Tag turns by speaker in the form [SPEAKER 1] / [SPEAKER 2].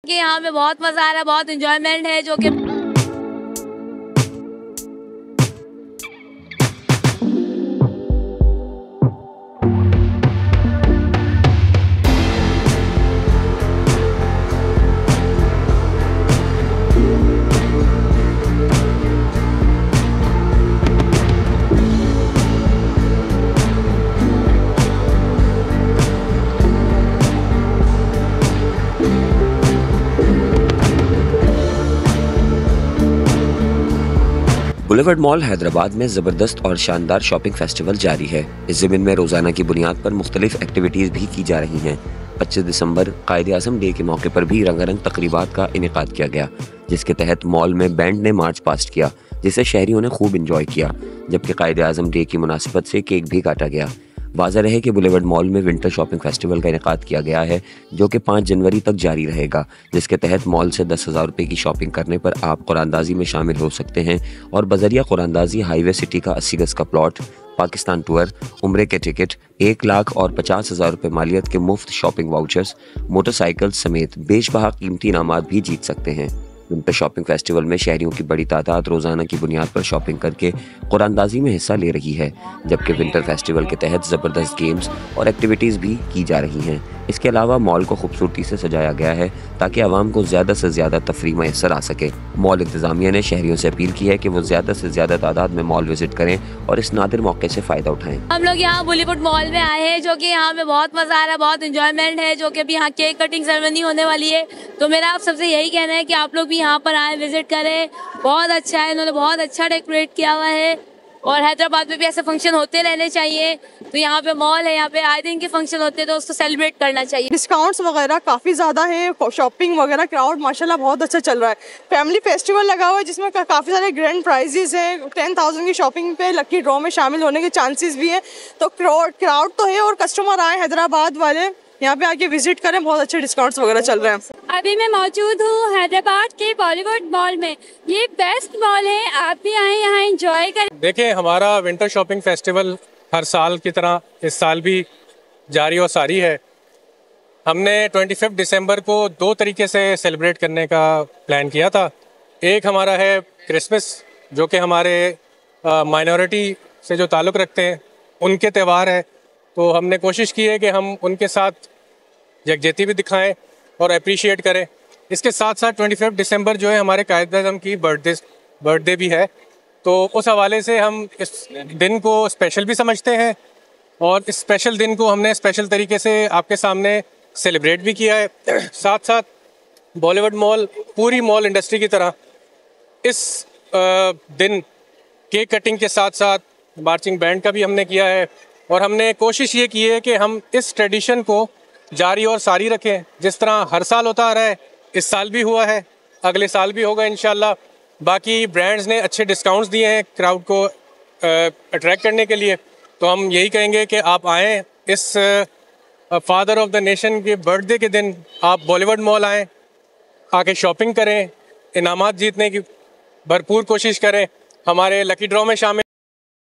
[SPEAKER 1] कि यहाँ पे बहुत मज़ा आ रहा है, बहुत इंजॉयमेंट है जो कि
[SPEAKER 2] बुलेवर्ड मॉल हैदराबाद में ज़बरदस्त और शानदार शॉपिंग फेस्टिवल जारी है। इस ज़मीन में रोज़ाना की बुनियाद पर मुख्तलिफ एक्टिविटीज़ भी की जा रही हैं। 25 दिसंबर कायद-ए-आज़म डे के मौके पर भी रंगारंग तकरीबात का इनेकाद किया गया, जिसके तहत मॉल में बैंड ने मार्च पास्ट किया, जिसे शहरियों ने खूब इंजॉय किया, जबकि कायद-ए-आज़म डे की मुनासिबत से केक भी काटा गया। वाज़ह रहे कि बुलेवर्ड मॉल में विंटर शॉपिंग फेस्टिवल का इनेकाद किया गया है, जो कि 5 जनवरी तक जारी रहेगा, जिसके तहत मॉल से 10,000 रुपये की शॉपिंग करने पर आप कुरानदाजी में शामिल हो सकते हैं और बजरिया कुरानदाजी हाईवे सिटी का 80 गज का प्लॉट, पाकिस्तान टूर, उम्रे के टिकट, 1 लाख और 50,000 रुपये मालियत के मुफ्त शॉपिंग वाउचर्स, मोटरसाइकिल समेत बेशबहा कीमती इनामात भी जीत सकते हैं। विंटर शॉपिंग फेस्टिवल में शहरियों की बड़ी तादाद रोज़ाना की बुनियाद पर शॉपिंग करके कुरानदाजी में हिस्सा ले रही है, जबकि विंटर फेस्टिवल के तहत ज़बरदस्त गेम्स और एक्टिविटीज़ भी की जा रही हैं। इसके अलावा मॉल को खूबसूरती से सजाया गया है ताकि आवाम को ज़्यादा से ज़्यादा तफरीह मैसर आ सके। मॉल इंतज़ामिया ने शहरियों से अपील की है कि वो ज़्यादा से ज़्यादा तादाद में मॉल विजिट करें और इस नादिर मौके से फ़ायदा उठाएं।
[SPEAKER 1] हम लोग यहाँ बुलेवर्ड मॉल में आए हैं जो कि यहाँ पे बहुत मज़ा आ रहा है, बहुत इंजॉयमेंट है जो कि अभी यहाँ केक कटिंग सेरेमनी होने वाली है। तो मेरा आप सबसे यही कहना है कि आप लोग भी यहाँ पर आए, विजिट करें। बहुत अच्छा है, इन्होंने बहुत अच्छा डेकोरेट किया हुआ है और हैदराबाद में भी ऐसे फंक्शन होते रहने चाहिए। तो यहाँ पे मॉल है, यहाँ पे आए दिन के फंक्शन होते हैं तो उसको सेलिब्रेट करना चाहिए।
[SPEAKER 3] डिस्काउंट्स वगैरह काफ़ी ज़्यादा है, शॉपिंग वगैरह क्राउड माशाल्लाह बहुत अच्छा चल रहा है। फैमिली फेस्टिवल लगा हुआ है जिसमें काफ़ी सारे ग्रैंड प्राइजेस हैं। 10,000 की शॉपिंग पे लकी ड्रॉ में शामिल होने के चांसेस भी हैं। तो क्राउड तो है और कस्टमर आए हैदराबाद वाले यहाँ पे आके विजिट करें, बहुत अच्छे डिस्काउंट्स वगैरह चल रहे हैं।
[SPEAKER 4] अभी मैं मौजूद हूँ हैदराबाद के बॉलीवुड मॉल में। ये बेस्ट मॉल है, आप भी आए यहाँ एंजॉय करें।
[SPEAKER 5] देखिए, हमारा विंटर शॉपिंग फेस्टिवल हर साल की तरह इस साल भी जारी और सारी है। हमने 25 दिसंबर को 2 तरीके से सेलिब्रेट करने का प्लान किया था। एक हमारा है क्रिसमस, जो कि हमारे माइनॉरिटी से जो ताल्लुक़ रखते हैं उनके त्यौहार है। तो हमने कोशिश की है कि हम उनके साथ यकजहती भी दिखाएं और अप्रिशिएट करें। इसके साथ साथ 25 दिसंबर जो है हमारे कायद-ए-आज़म की बर्थडे भी है, तो उस हवाले से हम इस दिन को स्पेशल भी समझते हैं और इस स्पेशल दिन को हमने स्पेशल तरीके से आपके सामने सेलिब्रेट भी किया है। साथ साथ बॉलीवुड मॉल पूरी मॉल इंडस्ट्री की तरह इस दिन केक कटिंग के साथ साथ मार्चिंग बैंड का भी हमने किया है और हमने कोशिश ये की है कि हम इस ट्रेडिशन को जारी और सारी रखें। जिस तरह हर साल होता आ रहा है, इस साल भी हुआ है, अगले साल भी होगा इंशाल्लाह। बाकी ब्रांड्स ने अच्छे डिस्काउंट्स दिए हैं क्राउड को अट्रैक्ट करने के लिए, तो हम यही कहेंगे कि आप आएँ इस फादर ऑफ द नेशन के बर्थडे के दिन। आप बॉलीवुड मॉल आएँ, आके शॉपिंग करें, इनामात जीतने की भरपूर कोशिश करें, हमारे लकी ड्रॉ में शामिल